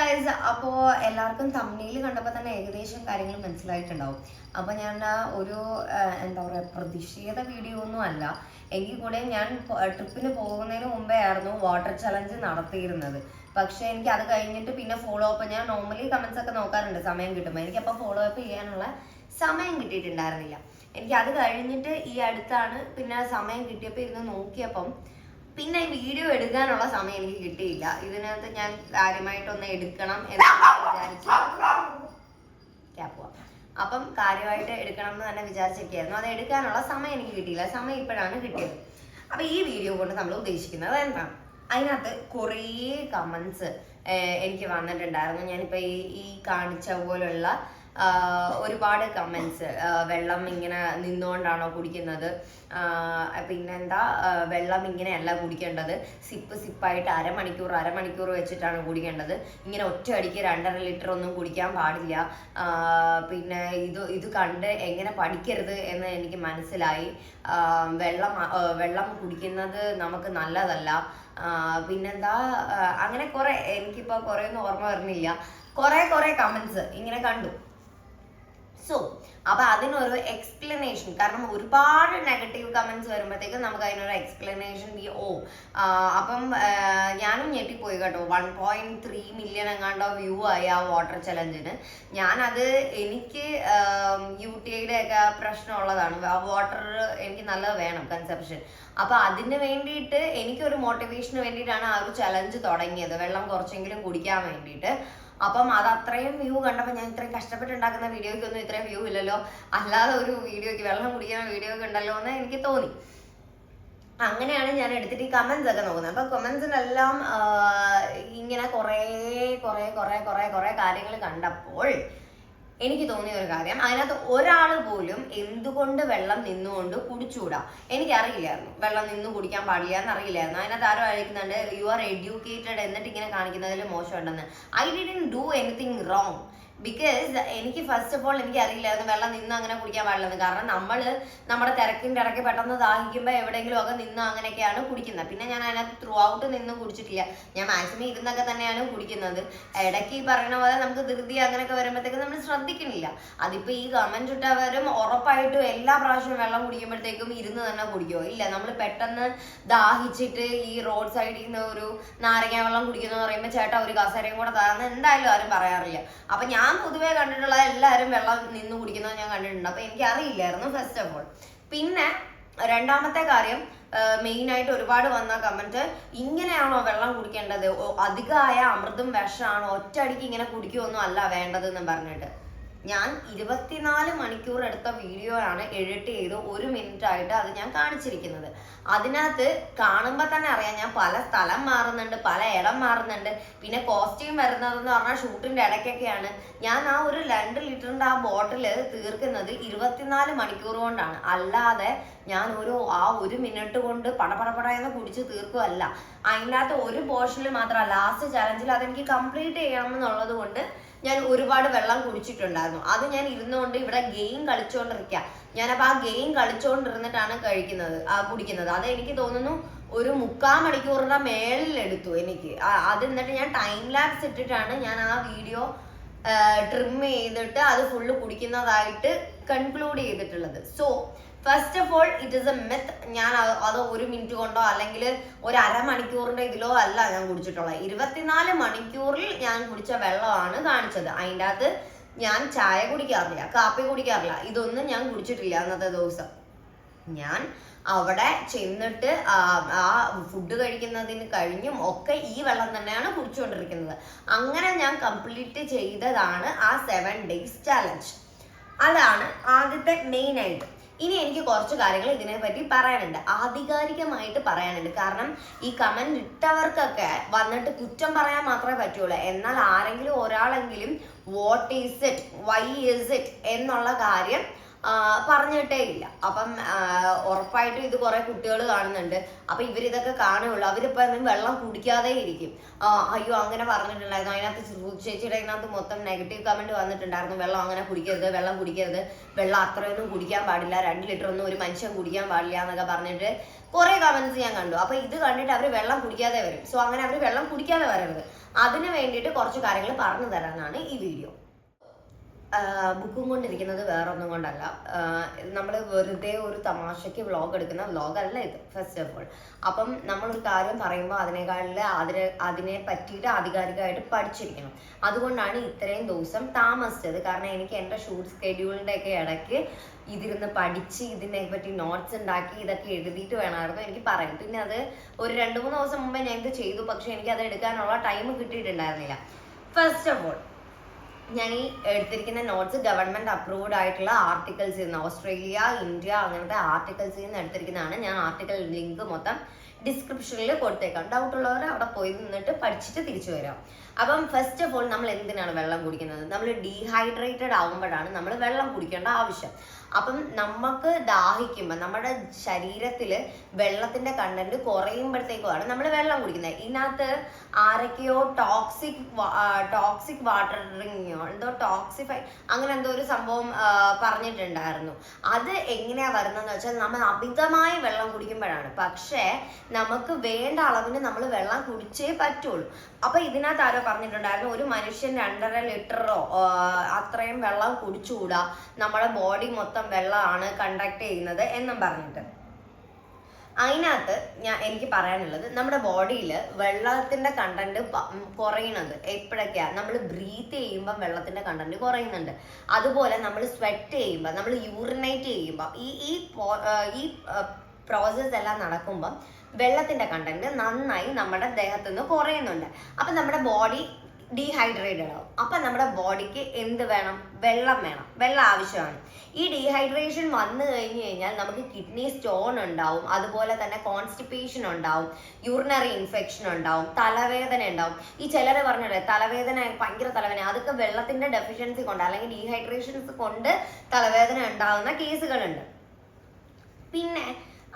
Guys, അപ്പോൾ എല്ലാവർക്കും തമ്മിൽ കണ്ടപ്പോൾ തന്നെ ഏകദേശം കാര്യങ്ങൾ മനസ്സിലായിട്ടുണ്ടാവും. അപ്പോൾ ഞാൻ ഒരു എന്താ പറയുക, പ്രതിഷേധ വീഡിയോ ഒന്നും അല്ല. എങ്കിൽ കൂടെ ഞാൻ ട്രിപ്പിന് പോകുന്നതിന് മുമ്പേ ആയിരുന്നു വാട്ടർ ചലഞ്ച് നടത്തിയിരുന്നത്. പക്ഷെ എനിക്ക് അത് കഴിഞ്ഞിട്ട് പിന്നെ ഫോളോ അപ്പ്, ഞാൻ നോർമലി കമന്റ്സ് ഒക്കെ നോക്കാറുണ്ട് സമയം കിട്ടുമ്പോൾ. എനിക്കപ്പോൾ ഫോളോ അപ്പ് ചെയ്യാനുള്ള സമയം കിട്ടിയിട്ടുണ്ടായിരുന്നില്ല. എനിക്ക് അത് കഴിഞ്ഞിട്ട് ഈ അടുത്താണ് പിന്നെ സമയം കിട്ടിയപ്പോൾ ഇരുന്ന് നോക്കിയപ്പം പിന്നെ ഈ വീഡിയോ എടുക്കാനുള്ള സമയം എനിക്ക് കിട്ടിയില്ല. ഇതിനകത്ത് ഞാൻ കാര്യമായിട്ടൊന്ന് എടുക്കണം എന്ന് വിചാരിച്ചു അപ്പം കാര്യമായിട്ട് എടുക്കണം എന്ന് തന്നെ വിചാരിച്ചിരിക്കുകയായിരുന്നു. അത് എടുക്കാനുള്ള സമയം എനിക്ക് കിട്ടിയില്ല. സമയം ഇപ്പോഴാണ് കിട്ടിയത്. അപ്പൊ ഈ വീഡിയോ കൊണ്ട് നമ്മൾ ഉദ്ദേശിക്കുന്നത് എന്താണ്? അതിനകത്ത് കുറേ കമന്റ്സ് എനിക്ക് വന്നിട്ടുണ്ടായിരുന്നു. ഞാനിപ്പോ ഈ കാണിച്ച പോലുള്ള ഒരുപാട് കമന്റ്സ്, വെള്ളം ഇങ്ങനെ നിന്നുകൊണ്ടാണോ കുടിക്കുന്നത്, പിന്നെന്താ വെള്ളം ഇങ്ങനെയല്ല കുടിക്കേണ്ടത്, സിപ്പായിട്ട് അരമണിക്കൂർ വെച്ചിട്ടാണ് കുടിക്കേണ്ടത്, ഇങ്ങനെ ഒറ്റ അടിക്ക് 2.5 ലിറ്റർ ഒന്നും കുടിക്കാൻ പാടില്ല, പിന്നെ ഇത് കണ്ട് എങ്ങനെ പഠിക്കരുത് എന്ന് എനിക്ക് മനസ്സിലായി, വെള്ളം കുടിക്കുന്നത് നമുക്ക് നല്ലതല്ല, പിന്നെന്താ അങ്ങനെ കുറെ, എനിക്കിപ്പോൾ കുറേ ഒന്നും ഓർമ്മ വരുന്നില്ല, കുറെ കമന്റ്സ് ഇങ്ങനെ കണ്ടു. അപ്പൊ അതിനൊരു എക്സ്പ്ലനേഷൻ, കാരണം ഒരുപാട് നെഗറ്റീവ് കമന്റ്സ് വരുമ്പോഴത്തേക്കും നമുക്ക് അതിനൊരു എക്സ്പ്ലനേഷൻ അപ്പം ഞാനും ഞെട്ടിപ്പോയി കേട്ടോ. 1.3 മില്യൺ എങ്ങാണ്ടോ വ്യൂ ആയി ആ വാട്ടർ ചലഞ്ചിന്. ഞാനത് എനിക്ക് UTIയുടെ ഒക്കെ പ്രശ്നമുള്ളതാണ്, വാട്ടർ എനിക്ക് നല്ലത് വേണം കൺസെപ്ഷൻ. അപ്പൊ അതിന് വേണ്ടിയിട്ട് എനിക്കൊരു മോട്ടിവേഷന് വേണ്ടിയിട്ടാണ് ആ ഒരു ചലഞ്ച് തുടങ്ങിയത്, വെള്ളം കുറച്ചെങ്കിലും കുടിക്കാൻ വേണ്ടിയിട്ട്. അപ്പം അത് അത്രയും വ്യൂ കണ്ടപ്പോൾ ഞാൻ ഇത്രയും കഷ്ടപ്പെട്ടുണ്ടാക്കുന്ന വീഡിയോയ്ക്കൊന്നും ഇത്രയും വ്യൂ ഇല്ലല്ലോ, അല്ലാതെ ഒരു വീഡിയോയ്ക്ക് വെള്ളം കുടിക്കുന്ന വീഡിയോ ഒക്കെ ഉണ്ടല്ലോ എന്ന് എനിക്ക് തോന്നി. അങ്ങനെയാണ് ഞാൻ എടുത്തിട്ട് ഈ കമന്റ്സ് ഒക്കെ നോക്കുന്നത്. അപ്പൊ കമന്റ്സിനെല്ലാം ഇങ്ങനെ കുറെ കാര്യങ്ങൾ കണ്ടപ്പോൾ എനിക്ക് തോന്നിയ ഒരു കാര്യം, അതിനകത്ത് ഒരാൾ പോലും എന്തുകൊണ്ട് വെള്ളം നിന്നുകൊണ്ട് കുടിച്ചുകൂടാ, എനിക്കറിയില്ലായിരുന്നു. വെള്ളം നിന്ന് കുടിക്കാൻ പാടില്ല എന്നറിയില്ലായിരുന്നു. അതിനകത്ത് ആരോ അയക്കുന്നുണ്ട്, യു ആർ എഡ്യൂക്കേറ്റഡ് എന്നിട്ട് ഇങ്ങനെ കാണിക്കുന്നതിൽ മോശമുണ്ടെന്ന്. I didn't do anything wrong. Because എനിക്ക് ഫസ്റ്റ് ഓഫ് ഓൾ എനിക്ക് അറിയില്ലായിരുന്നു വെള്ളം നിന്ന് അങ്ങനെ കുടിക്കാൻ പാടില്ലെന്ന്. കാരണം നമ്മുടെ തിരക്കിൻ്റെ ഇടയ്ക്ക് പെട്ടെന്ന് ദാഹിക്കുമ്പോൾ എവിടെയെങ്കിലും ഒക്കെ നിന്ന് അങ്ങനെയൊക്കെയാണ് കുടിക്കുന്നത്. പിന്നെ ഞാൻ അതിനകത്ത് ത്രൂ ഔട്ട് നിന്ന് കുടിച്ചിട്ടില്ല, ഞാൻ മാക്സിമം ഇരുന്നൊക്കെ തന്നെയാണ് കുടിക്കുന്നത്. ഇടയ്ക്ക് ഈ പറയുന്ന പോലെ നമുക്ക് ധൃതി അങ്ങനെയൊക്കെ വരുമ്പോഴത്തേക്കും നമ്മൾ ശ്രദ്ധിക്കുന്നില്ല. അതിപ്പോൾ ഈ കമന്റ് ഇട്ടവരും ഉറപ്പായിട്ടും എല്ലാ പ്രാവശ്യവും വെള്ളം കുടിക്കുമ്പോഴത്തേക്കും ഇരുന്ന് തന്നെ കുടിക്കുമോ? ഇല്ല, നമ്മൾ പെട്ടെന്ന് ദാഹിച്ചിട്ട് ഈ റോഡ് സൈഡിൽ നിന്ന് ഒരു നാരങ്ങ വെള്ളം കുടിക്കുന്നു പറയുമ്പോൾ ചേട്ടാ ഒരു കസേരയും കൂടെ താന്ന് എന്തായാലും ആരും പറയാറില്ല. അപ്പൊ ഞാൻ പൊതുവെ കണ്ടിട്ടുള്ള എല്ലാവരും വെള്ളം നിന്ന് കുടിക്കുന്നത് ഞാൻ കണ്ടിട്ടുണ്ട്. അപ്പൊ എനിക്ക് അറിയില്ലായിരുന്നു ഫസ്റ്റ് ഓഫ് ഓൾ. പിന്നെ രണ്ടാമത്തെ കാര്യം, മെയിനായിട്ട് ഒരുപാട് വന്ന കമന്റ്, ഇങ്ങനെയാണോ വെള്ളം കുടിക്കേണ്ടത്, അധികമായ അമൃതും വിഷമാണോ, ഒറ്റയടിക്ക് ഇങ്ങനെ കുടിക്കുമൊന്നും അല്ല വേണ്ടതെന്ന് പറഞ്ഞിട്ട്. ഞാൻ 24 മണിക്കൂർ എടുത്ത വീഡിയോ ആണ് എഡിറ്റ് ചെയ്ത് 1 മിനിറ്റ് ആയിട്ട് അത് ഞാൻ കാണിച്ചിരിക്കുന്നത്. അതിനകത്ത് കാണുമ്പോൾ തന്നെ അറിയാം ഞാൻ പല സ്ഥലം മാറുന്നുണ്ട്, പല ഇടം മാറുന്നുണ്ട്. പിന്നെ കോസ്റ്റ്യൂം വരുന്നതെന്ന് പറഞ്ഞാൽ ഷൂട്ടിന്റെ ഇടയ്ക്കൊക്കെയാണ്. ഞാൻ ആ ഒരു 2 ലിറ്ററിന്റെ ആ ബോട്ടില് തീർക്കുന്നത് 24 മണിക്കൂർ കൊണ്ടാണ്, അല്ലാതെ ഞാൻ ആ 1 മിനിറ്റ് കൊണ്ട് പടപടപടയെന്ന് കുടിച്ച് തീർക്കുമല്ല. അതിനകത്ത് ഒരു പോർഷനിൽ മാത്രമല്ല, ലാസ്റ്റ് ചലഞ്ചിൽ അതെനിക്ക് കംപ്ലീറ്റ് ചെയ്യണം എന്നുള്ളത് കൊണ്ട് ഞാൻ ഒരുപാട് വെള്ളം കുടിച്ചിട്ടുണ്ടായിരുന്നു. അത് ഞാൻ ഇരുന്നുകൊണ്ട് ഇവിടെ ഗെയിം കളിച്ചുകൊണ്ടിരിക്കുക. ഞാനപ്പോൾ ആ ഗെയിം കളിച്ചുകൊണ്ടിരുന്നിട്ടാണ് കുടിക്കുന്നത്. അത് എനിക്ക് തോന്നുന്നു ഒരു 3/4 മണിക്കൂറിന്റെ മേളിലെടുത്തു എനിക്ക്. അത് എന്നിട്ട് ഞാൻ ടൈം ലാപ്സ് ഇട്ടിട്ടാണ് ഞാൻ ആ വീഡിയോ ട്രിം ചെയ്തിട്ട് അത് ഫുള്ള് കുടിക്കുന്നതായിട്ട് കൺക്ലൂഡ് ചെയ്തിട്ടുള്ളത്. So first of all it is A myth. ഞാൻ അത് 1 മിനിറ്റ് കൊണ്ടോ അല്ലെങ്കിൽ ഒരു അരമണിക്കൂറിന്റെ ഇതിലോ അല്ല ഞാൻ കുടിച്ചിട്ടുള്ളത്. 24 മണിക്കൂറിൽ ഞാൻ കുടിച്ച വെള്ളമാണ് കാണിച്ചത്. അതിൻ്റെ അകത്ത് ഞാൻ ചായ കുടിക്കാറില്ല, കാപ്പി കുടിക്കാറില്ല, ഇതൊന്നും ഞാൻ കുടിച്ചിട്ടില്ല അന്നത്തെ ദിവസം. ഞാൻ അവിടെ ചെന്നിട്ട് ആ ഫുഡ് കഴിക്കുന്നതിന് കഴിഞ്ഞും ഒക്കെ ഈ വെള്ളം തന്നെയാണ് കുടിച്ചുകൊണ്ടിരിക്കുന്നത്. അങ്ങനെ ഞാൻ കംപ്ലീറ്റ് ചെയ്തതാണ് ആ 7 days ചാലഞ്ച്. അതാണ് ആദ്യത്തെ മെയിൻ ആയിട്ട്. ഇനി എനിക്ക് കുറച്ച് കാര്യങ്ങൾ ഇതിനെ പറ്റി പറയാനുണ്ട്, ആധികാരികമായിട്ട് പറയാനുണ്ട്. കാരണം ഈ കമന്റ് ഇട്ടവർക്കൊക്കെ വന്നിട്ട് കുറ്റം പറയാൻ മാത്രമേ പറ്റുള്ളൂ. എന്നാൽ ആരെങ്കിലും ഒരാളെങ്കിലും what is it, why is it എന്നുള്ള കാര്യം പറഞ്ഞിട്ടേ ഇല്ല. അപ്പം ഉറപ്പായിട്ടും ഇത് കുറെ കുട്ടികൾ കാണുന്നുണ്ട്. അപ്പൊ ഇവരിതൊക്കെ കാണുള്ളൂ. അവരിപ്പോ വെള്ളം കുടിക്കാതെ ഇരിക്കും. അയ്യോ അങ്ങനെ പറഞ്ഞിട്ടുണ്ടായിരുന്നു. അതിനകത്ത് ചേച്ചിയുടെ അതിനകത്ത് മൊത്തം നെഗറ്റീവ് കമന്റ് വന്നിട്ടുണ്ടായിരുന്നു, വെള്ളം അങ്ങനെ കുടിക്കരുത്, വെള്ളം അത്രയൊന്നും കുടിക്കാൻ പാടില്ല, 2 ലിറ്റർ ഒന്നും ഒരു മനുഷ്യൻ കുടിക്കാൻ പാടില്ല എന്നൊക്കെ പറഞ്ഞിട്ട് കുറെ കമന്റ്സ് ഞാൻ കണ്ടു. അപ്പൊ ഇത് കണ്ടിട്ട് അവർ വെള്ളം കുടിക്കാതെ വരും. സോ അങ്ങനെ അവർ വെള്ളം കുടിക്കാതെ വരരുത്. അതിന് വേണ്ടിയിട്ട് കുറച്ച് കാര്യങ്ങൾ പറഞ്ഞു തരാനാണ് ഈ വീഡിയോ. ബുക്കും കൊണ്ടിരിക്കുന്നത് വേറൊന്നും കൊണ്ടല്ല, നമ്മൾ വെറുതെ ഒരു തമാശയ്ക്ക് വ്ളോഗ് എടുക്കുന്ന വ്ളോഗല്ല ഇത് ഫസ്റ്റ് ഓഫ് ഓൾ. അപ്പം നമ്മളൊരു കാര്യം പറയുമ്പോൾ അതിനെ പറ്റിയിട്ട് ആധികാരികമായിട്ട് പഠിച്ചിരിക്കണം. അതുകൊണ്ടാണ് ഇത്രയും ദിവസം താമസിച്ചത്. കാരണം എനിക്ക് എൻ്റെ ഷൂട്ട് സ്കെഡ്യൂളിൻ്റെ ഒക്കെ ഇടയ്ക്ക് ഇതിരുന്ന് പഠിച്ച് ഇതിനെ പറ്റി നോട്ട്സ് ഉണ്ടാക്കി ഇതൊക്കെ എഴുതിയിട്ട് വേണമായിരുന്നു എനിക്ക് പറയാം. പിന്നെ അത് ഒരു 2-3 ദിവസം മുമ്പേ ഞാൻ ഇത് ചെയ്തു, പക്ഷെ എനിക്ക് അത് എടുക്കാനുള്ള ടൈം കിട്ടിയിട്ടുണ്ടായിരുന്നില്ല. ഫസ്റ്റ് ഓഫ് ഓൾ ഞാൻ ഈ എടുത്തിരിക്കുന്ന നോട്ട്സ് ഗവൺമെന്റ് അപ്രൂവ്ഡ് ആയിട്ടുള്ള ആർട്ടിക്കിൾസിൽ നിന്ന്, ഓസ്ട്രേലിയ, ഇന്ത്യ അങ്ങനത്തെ ആർട്ടിക്കിൾസിൽ നിന്ന് എടുത്തിരിക്കുന്നതാണ്. ഞാൻ ആർട്ടിക്കിൾ ലിങ്ക് മൊത്തം ഡിസ്ക്രിപ്ഷനിൽ കൊടുത്തേക്കാം. ഡൗട്ട് ഉള്ളവർ അവിടെ പോയി നിന്നിട്ട് പഠിച്ചിട്ട് തിരിച്ചു വരാം. അപ്പം ഫസ്റ്റ് ഓഫ് ഓൾ നമ്മൾ എന്തിനാണ് വെള്ളം കുടിക്കുന്നത്? നമ്മൾ ഡീഹൈഡ്രേറ്റഡ് ആവുമ്പോഴാണ് നമ്മൾ വെള്ളം കുടിക്കേണ്ട ആവശ്യം. അപ്പം നമുക്ക് ദാഹിക്കുമ്പോൾ നമ്മുടെ ശരീരത്തിൽ വെള്ളത്തിന്റെ കണ്ടന്റ് കുറയുമ്പോഴത്തേക്കുമാണ് നമ്മൾ വെള്ളം കുടിക്കുന്നത്. ഇതിനകത്ത് ആരൊക്കെയോ ടോക്സിക് വാട്ടർ ഡ്രിങ്കിങ്ങോ എന്തോ ടോക്സിഫൈ അങ്ങനെ എന്തോ ഒരു സംഭവം പറഞ്ഞിട്ടുണ്ടായിരുന്നു. അത് എങ്ങനെയാ വരുന്നതെന്ന് വെച്ചാൽ നമ്മൾ അമിതമായി വെള്ളം കുടിക്കുമ്പോഴാണ്. പക്ഷേ നമുക്ക് വേണ്ട അളവിന് നമ്മൾ വെള്ളം കുടിച്ചേ പറ്റുള്ളൂ. അപ്പൊ ഇതിനകത്ത് ആരോ പറഞ്ഞിട്ടുണ്ടായിരുന്നു ഒരു മനുഷ്യൻ 2.5 ലിറ്ററോ അത്രയും വെള്ളം കുടിച്ചുകൂടാ, നമ്മുടെ ബോഡി മൊത്തം വെള്ളമാണ് കണ്ടക്ട് ചെയ്യുന്നത് എന്നും പറഞ്ഞിട്ട്. അതിനകത്ത് എനിക്ക് പറയാനുള്ളത്, നമ്മുടെ ബോഡിയിൽ വെള്ളത്തിന്റെ കണ്ടന്റ് കുറയണത് എപ്പോഴൊക്കെയാണ്? നമ്മൾ ബ്രീത്ത് ചെയ്യുമ്പോൾ വെള്ളത്തിന്റെ കണ്ടന്റ് കുറയുന്നുണ്ട്. അതുപോലെ നമ്മൾ സ്വെറ്റ് ചെയ്യുമ്പോൾ, നമ്മൾ യൂറിനേറ്റ് ചെയ്യുമ്പോൾ, ഈ പ്രോസസ് എല്ലാം നടക്കുമ്പോൾ വെള്ളത്തിന്റെ കണ്ടന്റ് നന്നായി നമ്മുടെ ദേഹത്ത് നിന്ന് കുറയുന്നുണ്ട്. അപ്പൊ നമ്മുടെ ബോഡി ഡീഹൈഡ്രേറ്റഡ് ആവും. അപ്പൊ നമ്മുടെ ബോഡിക്ക് എന്ത് വേണം? വെള്ളം വേണം, വെള്ളം ആവശ്യമാണ്. ഈ ഡീഹൈഡ്രേഷൻ വന്നു കഴിഞ്ഞു കഴിഞ്ഞാൽ നമുക്ക് കിഡ്നി സ്റ്റോൺ ഉണ്ടാവും, അതുപോലെ തന്നെ കോൺസ്റ്റിപ്പേഷൻ ഉണ്ടാവും, യൂറിനറി ഇൻഫെക്ഷൻ ഉണ്ടാവും, തലവേദന ഉണ്ടാവും. ഈ ചിലർ പറഞ്ഞില്ലേ തലവേദന, ഭയങ്കര തലവേദന, അതൊക്കെ വെള്ളത്തിന്റെ ഡെഫിഷ്യൻസി കൊണ്ട് അല്ലെങ്കിൽ ഡീഹൈഡ്രേഷൻസ് കൊണ്ട് തലവേദന ഉണ്ടാവുന്ന കേസുകളുണ്ട്. പിന്നെ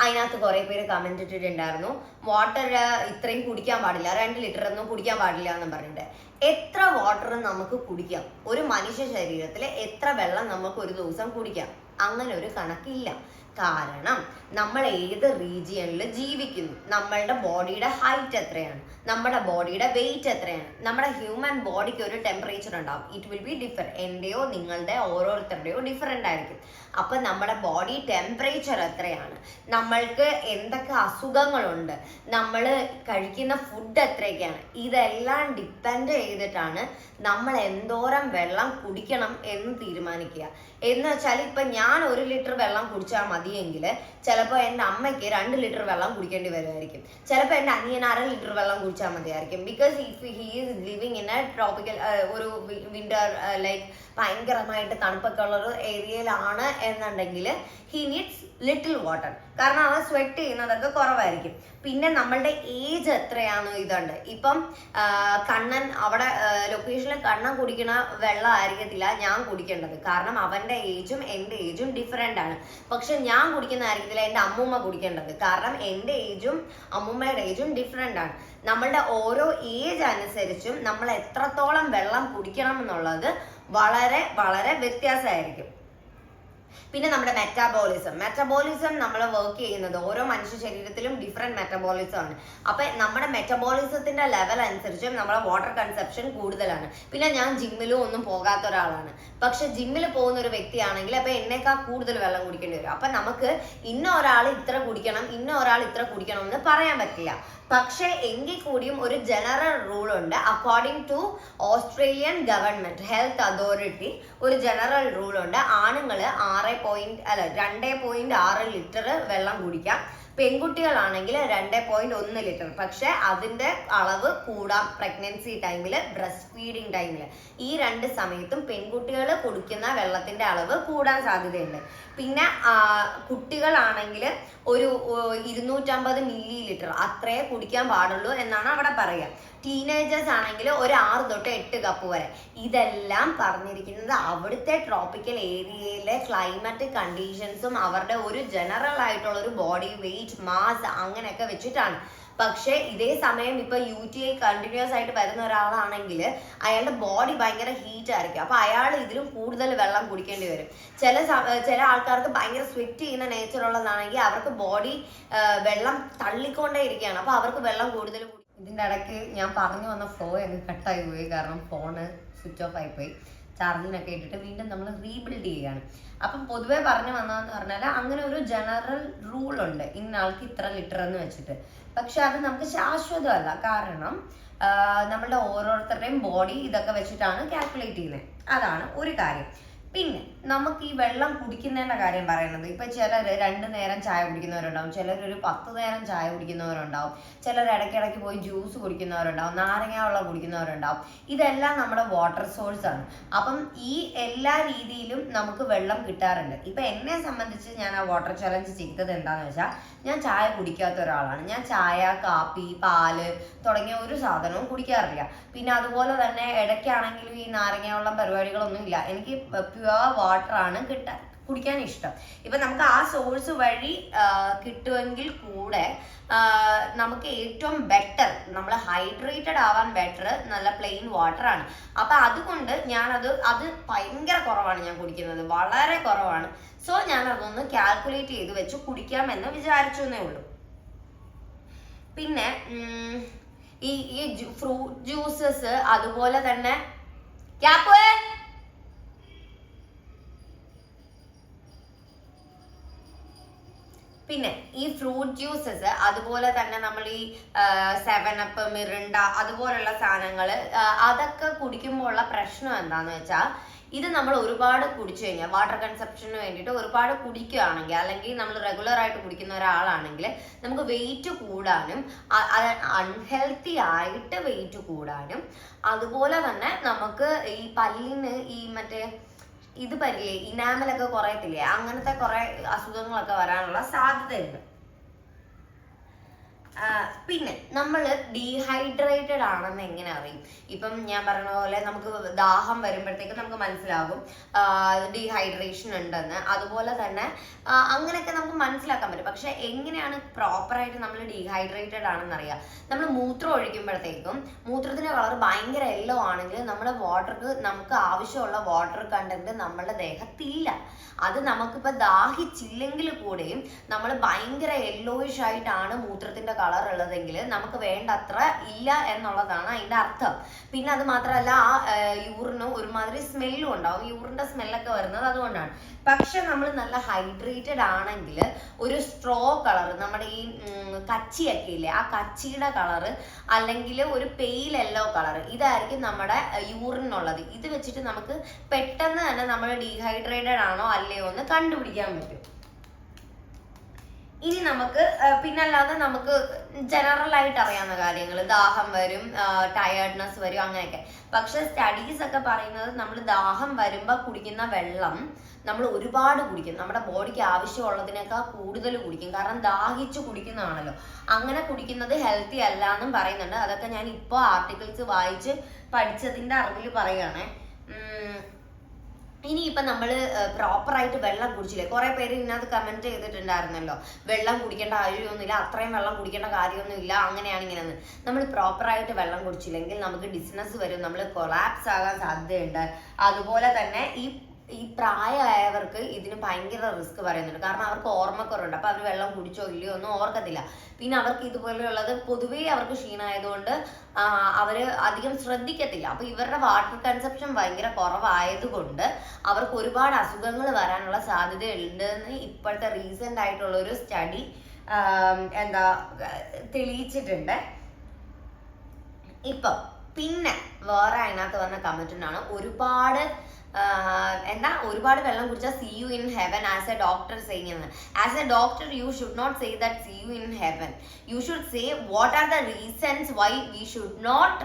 അതിനകത്ത് കുറെ പേര് കമന്റ് ഇട്ടിട്ടുണ്ടായിരുന്നു വാട്ടർ ഇത്രയും കുടിക്കാൻ പാടില്ല, 2 ലിറ്റർ ഒന്നും കുടിക്കാൻ പാടില്ല എന്നും പറഞ്ഞിട്ട്. എത്ര വാട്ടർ നമുക്ക് കുടിക്കാം? ഒരു മനുഷ്യ ശരീരത്തിൽ എത്ര വെള്ളം നമുക്ക് ഒരു ദിവസം കുടിക്കാം? അങ്ങനെ ഒരു കണക്കില്ല. കാരണം നമ്മൾ ഏത് റീജിയനിൽ ജീവിക്കുന്നു, നമ്മളുടെ ബോഡിയുടെ ഹൈറ്റ് എത്രയാണ്, നമ്മുടെ ബോഡിയുടെ വെയിറ്റ് എത്രയാണ്. നമ്മുടെ ഹ്യൂമൻ ബോഡിക്ക് ഒരു ടെമ്പറേച്ചർ ഉണ്ടാവും. It will be different. എൻ്റെയോ നിങ്ങളുടെ ഓരോരുത്തരുടെയോ ഡിഫറെൻ്റ് ആയിരിക്കും. അപ്പൊ നമ്മുടെ ബോഡി ടെമ്പറേച്ചർ എത്രയാണ്, നമ്മൾക്ക് എന്തൊക്കെ അസുഖങ്ങളുണ്ട്, നമ്മൾ കഴിക്കുന്ന ഫുഡ് എത്രയൊക്കെയാണ്, ഇതെല്ലാം ഡിപ്പെൻഡ് ചെയ്തിട്ടാണ് നമ്മൾ എന്തോരം വെള്ളം കുടിക്കണം എന്ന് തീരുമാനിക്കുക. എന്ന് വെച്ചാൽ ഇപ്പൊ ഞാൻ 1 ലിറ്റർ വെള്ളം കുടിച്ചാൽ മതിയെങ്കിൽ ചിലപ്പോൾ എൻ്റെ അമ്മയ്ക്ക് 2 ലിറ്റർ വെള്ളം കുടിക്കേണ്ടി വരുമായിരിക്കും. ചിലപ്പോൾ എൻ്റെ അനിയൻ 1/2 ലിറ്റർ വെള്ളം കുടിച്ചാൽ മതിയായിരിക്കും. Because if he is living in A tropical ഒരു വിന്റർ ലൈക്ക് ഭയങ്കരമായിട്ട് തണുപ്പൊക്കെ ഉള്ള ഒരു ഏരിയയിലാണ് എന്നുണ്ടെങ്കിൽ ഹി നീഡ്സ് ലിറ്റിൽ വാട്ടർ. കാരണം അവൻ സ്വെറ്റ് ചെയ്യുന്നതൊക്കെ കുറവായിരിക്കും. പിന്നെ നമ്മളുടെ ഏജ് എത്രയാണോ ഇതുണ്ട്. ഇപ്പം കണ്ണൻ അവിടെ ലൊക്കേഷനിൽ കണ്ണൻ കുടിക്കുന്ന വെള്ളം ആയിരിക്കത്തില്ല ഞാൻ കുടിക്കേണ്ടത്. കാരണം അവൻ്റെ ഏജും എൻ്റെ ഏജും ഡിഫറെൻ്റ് ആണ്. പക്ഷെ ഞാൻ കുടിക്കുന്നതായിരിക്കത്തില്ല എൻ്റെ അമ്മൂമ്മ കുടിക്കേണ്ടത്. കാരണം എൻ്റെ ഏജും അമ്മൂമ്മയുടെ ഏജും ഡിഫറെൻ്റ് ആണ്. നമ്മളുടെ ഓരോ ഏജ് അനുസരിച്ചും നമ്മൾ എത്രത്തോളം വെള്ളം കുടിക്കണം എന്നുള്ളത് വളരെ വളരെ വ്യത്യാസമായിരിക്കും. പിന്നെ നമ്മുടെ മെറ്റബോളിസം നമ്മൾ വർക്ക് ചെയ്യുന്നത് ഓരോ മനുഷ്യ ശരീരത്തിലും ഡിഫറെന്റ് മെറ്റബോളിസം ആണ്. അപ്പൊ നമ്മുടെ മെറ്റബോളിസത്തിന്റെ ലെവൽ അനുസരിച്ച് നമ്മളെ വാട്ടർ കൺസപ്ഷൻ കൂടുതലാണ്. പിന്നെ ഞാൻ ജിമ്മിലും ഒന്നും പോകാത്ത ഒരാളാണ്. പക്ഷെ ജിമ്മിൽ പോകുന്ന ഒരു വ്യക്തിയാണെങ്കിൽ അപ്പൊ എന്നേക്കാൾ കൂടുതൽ വെള്ളം കുടിക്കേണ്ടി വരും. അപ്പൊ നമുക്ക് ഇന്ന ഒരാൾ ഇത്ര കുടിക്കണം, ഇന്ന ഒരാൾ ഇത്ര കുടിക്കണം എന്ന് പറയാൻ പറ്റില്ല. പക്ഷെ എങ്കിൽ കൂടിയും ഒരു ജനറൽ റൂൾ ഉണ്ട്. According to Australian government health authority ഒരു ജനറൽ റൂൾ ഉണ്ട്. ആണുങ്ങള് 2.6 ലിറ്റർ വെള്ളം കുടിക്കാം. പെൺകുട്ടികളാണെങ്കിൽ 2.1 ലിറ്റർ. പക്ഷെ അതിന്റെ അളവ് കൂടാം പ്രഗ്നൻസി ടൈമിൽ, ബ്രസ്റ്റ് ഫീഡിങ് ടൈമിൽ. ഈ 2 സമയത്തും പെൺകുട്ടികൾ കുടിക്കുന്ന വെള്ളത്തിന്റെ അളവ് കൂടാൻ സാധ്യതയുണ്ട്. പിന്നെ കുട്ടികളാണെങ്കിൽ ഒരു 250 മില്ലി ലിറ്റർ അത്രേ കുടിക്കാൻ പാടുള്ളൂ എന്നാണ് അവിടെ പറയുക. ടീനേജേഴ്സ് ആണെങ്കിൽ ഒരു 6 തൊട്ട് 8 കപ്പ് വരെ. ഇതെല്ലാം പറഞ്ഞിരിക്കുന്നത് അവിടുത്തെ ട്രോപ്പിക്കൽ ഏരിയയിലെ ക്ലൈമറ്റിക് കണ്ടീഷൻസും അവരുടെ ഒരു ജനറൽ ആയിട്ടുള്ള ഒരു ബോഡി വെയിറ്റ്, മാസ് അങ്ങനെയൊക്കെ വെച്ചിട്ടാണ്. പക്ഷെ ഇതേ സമയം ഇപ്പൊ UTI കണ്ടിന്യൂസ് ആയിട്ട് വരുന്ന ഒരാളാണെങ്കിൽ അയാളുടെ ബോഡി ഭയങ്കര ഹീറ്റ് ആയിരിക്കും. അപ്പൊ അയാൾ ഇതിലും കൂടുതൽ വെള്ളം കുടിക്കേണ്ടി വരും. ചില ആൾക്കാർക്ക് ഭയങ്കര സ്വെറ്റ് ചെയ്യുന്ന നേച്ചർ ഉള്ളതാണെങ്കിൽ അവർക്ക് ബോഡി വെള്ളം തള്ളിക്കൊണ്ടേ ഇരിക്കുകയാണ്. അപ്പൊ അവർക്ക് വെള്ളം കൂടുതൽ ഇതിൻ്റെ ഇടയ്ക്ക് ഞാൻ പറഞ്ഞു വന്ന ഫ്ലോ അങ്ങ് കട്ടായി പോയി, കാരണം ഫോണ് സ്വിച്ച് ഓഫ് ആയിപ്പോയി. ചാർജിനൊക്കെ ഇട്ടിട്ട് വീണ്ടും നമ്മൾ റീബിൽഡ് ചെയ്യുകയാണ്. അപ്പം പൊതുവേ പറഞ്ഞു വന്നതെന്ന് പറഞ്ഞാൽ അങ്ങനെ ഒരു ജനറൽ റൂൾ ഉണ്ട്, ഇന്ന ആൾക്ക് ഇത്ര ലിറ്റർ എന്ന് വെച്ചിട്ട്. പക്ഷെ അത് നമുക്ക് ശാശ്വതമല്ല, കാരണം നമ്മളുടെ ഓരോരുത്തരുടെയും ബോഡി ഇതൊക്കെ വെച്ചിട്ടാണ് കാൽക്കുലേറ്റ് ചെയ്യുന്നത്. അതാണ് ഒരു കാര്യം. പിന്നെ നമുക്ക് ഈ വെള്ളം കുടിക്കുന്നതിന്റെ കാര്യം പറയുന്നത്, ഇപ്പൊ ചിലർ 2 നേരം ചായ കുടിക്കുന്നവരുണ്ടാവും, ചിലർ ഒരു 10 നേരം ചായ കുടിക്കുന്നവരുണ്ടാവും, ചിലർ ഇടയ്ക്കിടയ്ക്ക് പോയി ജ്യൂസ് കുടിക്കുന്നവരുണ്ടാവും, നാരങ്ങ വെള്ളം കുടിക്കുന്നവരുണ്ടാവും. ഇതെല്ലാം നമ്മുടെ വാട്ടർ സോഴ്സ് ആണ്. അപ്പം ഈ എല്ലാ രീതിയിലും നമുക്ക് വെള്ളം കിട്ടാറുണ്ട്. ഇപ്പൊ എന്നെ സംബന്ധിച്ച് ഞാൻ ആ വാട്ടർ ചലഞ്ച് ചെയ്തത് എന്താന്ന് വെച്ചാൽ, ഞാൻ ചായ കുടിക്കാത്ത ഒരാളാണ്. ഞാൻ ചായ, കാപ്പി, പാല് തുടങ്ങിയ ഒരു സാധനവും കുടിക്കാറില്ല. പിന്നെ അതുപോലെ തന്നെ ഇടയ്ക്കാണെങ്കിലും ഈ നാരങ്ങ വെള്ളം പരിപാടികളൊന്നും ഇല്ല. എനിക്ക് പ്യുവർ വാട്ടർ ആണ് കുടിക്കാൻ ഇഷ്ടം. ഇപ്പൊ നമുക്ക് ആ സോഴ്സ് വഴി കിട്ടുമെങ്കിൽ കൂടെ നമുക്ക് ഏറ്റവും ബെറ്റർ, നമ്മൾ ഹൈഡ്രേറ്റഡ് ആവാൻ ബെറ്റർ നല്ല പ്ലെയിൻ വാട്ടർ ആണ്. അപ്പൊ അതുകൊണ്ട് ഞാനത് ഭയങ്കര കുറവാണ് ഞാൻ കുടിക്കുന്നത്, വളരെ കുറവാണ്. സോ ഞാൻ അതൊന്ന് കാൽക്കുലേറ്റ് ചെയ്ത് വെച്ച് കുടിക്കാമെന്ന് വിചാരിച്ചു എന്നേ ഉള്ളൂ. പിന്നെ ഈ ഫ്രൂട്ട് ജ്യൂസസ്, അതുപോലെ തന്നെ പിന്നെ ഈ ഫ്രൂട്ട് ജ്യൂസസ്, അതുപോലെ തന്നെ നമ്മൾ ഈ 7up, മിറിണ്ട അതുപോലുള്ള സാധനങ്ങൾ, അതൊക്കെ കുടിക്കുമ്പോൾ ഉള്ള പ്രശ്നം എന്താന്ന് വെച്ചാൽ, ഇത് നമ്മൾ ഒരുപാട് കുടിച്ചു കഴിഞ്ഞാൽ വാട്ടർ കൺസപ്ഷന് വേണ്ടിയിട്ട് ഒരുപാട് കുടിക്കുകയാണെങ്കിൽ, അല്ലെങ്കിൽ നമ്മൾ റെഗുലർ ആയിട്ട് കുടിക്കുന്ന ഒരാളാണെങ്കിൽ നമുക്ക് വെയിറ്റ് കൂടാനും അൺഹെൽത്തി ആയിട്ട് വെയിറ്റ് കൂടാനും, അതുപോലെ തന്നെ നമുക്ക് ഈ പല്ലിന് ഈ മറ്റേ ഇത് പരില്ലേ, ഇനാമലൊക്കെ കുറയത്തില്ലേ, അങ്ങനത്തെ കുറെ അസുഖങ്ങളൊക്കെ വരാനുള്ള സാധ്യതയുണ്ട്. പിന്നെ നമ്മൾ ഡീഹൈഡ്രേറ്റഡ് ആണെന്ന് എങ്ങനെ അറിയും? ഇപ്പം ഞാൻ പറഞ്ഞ പോലെ നമുക്ക് ദാഹം വരുമ്പോഴത്തേക്ക് നമുക്ക് മനസ്സിലാകും ഡീഹൈഡ്രേഷൻ ഉണ്ടെന്ന്. അതുപോലെ തന്നെ അങ്ങനെയൊക്കെ നമുക്ക് മനസ്സിലാക്കാൻ പറ്റും. പക്ഷെ എങ്ങനെയാണ് പ്രോപ്പറായിട്ട് നമ്മൾ ഡീഹൈഡ്രേറ്റഡ് ആണെന്ന് അറിയാം? നമ്മൾ മൂത്രം ഒഴിക്കുമ്പോഴത്തേക്കും മൂത്രത്തിന്റെ കളർ ഭയങ്കര യെല്ലോ ആണെങ്കിൽ നമ്മുടെ നമുക്ക് ആവശ്യമുള്ള വാട്ടർ കണ്ടന്റ് നമ്മളുടെ ദേഹത്തില്ല. അത് നമുക്കിപ്പോ ദാഹിച്ചില്ലെങ്കിൽ കൂടെയും നമ്മൾ ഭയങ്കര യെല്ലോയിഷ് ആയിട്ടാണ് മൂത്രത്തിന്റെ കളർ ഉള്ളതെങ്കിൽ നമുക്ക് വേണ്ടത്ര ഇല്ല എന്നുള്ളതാണ് അതിന്റെ അർത്ഥം. പിന്നെ അത് മാത്രമല്ല, ആ യൂറിന് ഒരുമാതിരി സ്മെല്ലും ഉണ്ടാവും. യൂറിന്റെ സ്മെല്ലൊക്കെ വരുന്നത് അതുകൊണ്ടാണ്. പക്ഷെ നമ്മൾ നല്ല ഹൈഡ്രേറ്റഡ് ആണെങ്കിൽ ഒരു സ്ട്രോ കളർ, നമ്മുടെ ഈ കച്ചിയൊക്കെ ഇല്ലേ, ആ കച്ചിയുടെ കളറ് അല്ലെങ്കിൽ ഒരു പെയിൽ യെല്ലോ കളർ, ഇതായിരിക്കും നമ്മുടെ യൂറിനുള്ളത്. ഇത് വെച്ചിട്ട് നമുക്ക് പെട്ടെന്ന് തന്നെ നമ്മൾ ഡീഹൈഡ്രേറ്റഡ് ആണോ അല്ലയോ എന്ന് കണ്ടുപിടിക്കാൻ പറ്റും. ഇനി നമുക്ക് പിന്നല്ലാതെ നമുക്ക് ജനറൽ ആയിട്ട് അറിയാവുന്ന കാര്യങ്ങൾ, ദാഹം വരും, ടയേർഡ്നെസ് വരും, അങ്ങനെയൊക്കെ. പക്ഷെ സ്റ്റഡീസ് ഒക്കെ പറയുന്നത് നമ്മൾ ദാഹം വരുമ്പോൾ കുടിക്കുന്ന വെള്ളം നമ്മൾ ഒരുപാട് കുടിക്കും, നമ്മുടെ ബോഡിക്ക് ആവശ്യമുള്ളതിനേക്കാൾ കൂടുതൽ കുടിക്കും. കാരണം ദാഹിച്ച് കുടിക്കുന്നതാണല്ലോ. അങ്ങനെ കുടിക്കുന്നത് ഹെൽത്തി അല്ല എന്നും പറയുന്നുണ്ട്. അതൊക്കെ ഞാൻ ഇപ്പോൾ ആർട്ടിക്കിൾസ് വായിച്ച് പഠിച്ചതിന്റെ അറിവിൽ പറയുകയാണേ. ഇനിയിപ്പൊ നമ്മള് പ്രോപ്പറായിട്ട് വെള്ളം കുടിച്ചില്ലേ? കുറെ പേര് ഇതിനകത്ത് കമന്റ് ചെയ്തിട്ടുണ്ടായിരുന്നല്ലോ, വെള്ളം കുടിക്കേണ്ട കാര്യമൊന്നുമില്ല, അത്രയും വെള്ളം കുടിക്കേണ്ട കാര്യമൊന്നുമില്ല, അങ്ങനെയാണ് ഇങ്ങനെയെന്ന്. നമ്മൾ പ്രോപ്പറായിട്ട് വെള്ളം കുടിച്ചില്ലെങ്കിൽ നമുക്ക് ഡിസ്നസ് വരും, നമ്മൾ കൊളാപ്സ് ആകാൻ സാധ്യതയുണ്ട്. അതുപോലെ തന്നെ ഈ പ്രായമായവർക്ക് ഇതിന് ഭയങ്കര റിസ്ക് പറയുന്നുണ്ട്. കാരണം അവർക്ക് ഓർമ്മക്കുറവുണ്ട്. അപ്പൊ അവർ വെള്ളം കുടിച്ചോ ഇല്ലയോ ഒന്നും ഓർക്കത്തില്ല. പിന്നെ അവർക്ക് ഇതുപോലെയുള്ളത് പൊതുവേ അവർക്ക് ക്ഷീണമായതുകൊണ്ട് അവര് അധികം ശ്രദ്ധിക്കത്തില്ല. അപ്പൊ ഇവരുടെ വാട്ടർ കൺസപ്ഷൻ ഭയങ്കര കുറവായതുകൊണ്ട് അവർക്ക് ഒരുപാട് അസുഖങ്ങൾ വരാനുള്ള സാധ്യതയുണ്ട് എന്ന് ഇപ്പോഴത്തെ റീസെന്റ് ആയിട്ടുള്ള ഒരു സ്റ്റഡി തെളിയിച്ചിട്ടുണ്ട്. ഇപ്പൊ പിന്നെ വേറെ അതിനകത്ത് വന്ന കമന്റിനാണ് ഒരുപാട് വെള്ളം കുടിച്ചാൽ see you in heaven as a doctor saying. As a doctor you should not say that see you in heaven. You should say what are the reasons why we should not